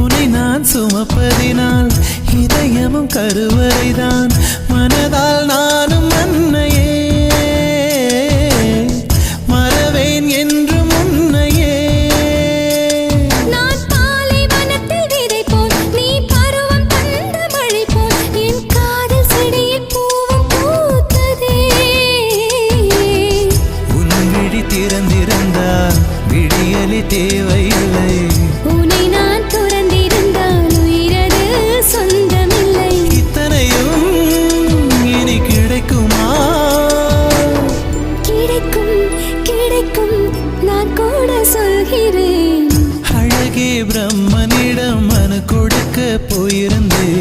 உன்னை நான் சுமப்பதினால் இதயமும் கருவறைதான். மனதால் நானும் அன்னையே மறவேன் என்றும் உன்னையே. நான் பாலைவனத்தில் விதை போல், நீ பருவம் தந்த மழை போல், என் காதல் செடியில் பூவும் பூத்ததே. உன் விழி திறந்திருந்தால் விடியலி தேவையில்லை. உன்னை நான் துறந்திருந்தால் உயிரது சொந்தமில்லை. இத்தனையும் இனி கிடைக்குமா? கிடைக்கும் கிடைக்கும், நான் கூட சொல்கிறேன். அழகே பிரம்மனிடம் மனு கொடுக்க போயிருந்தேன்.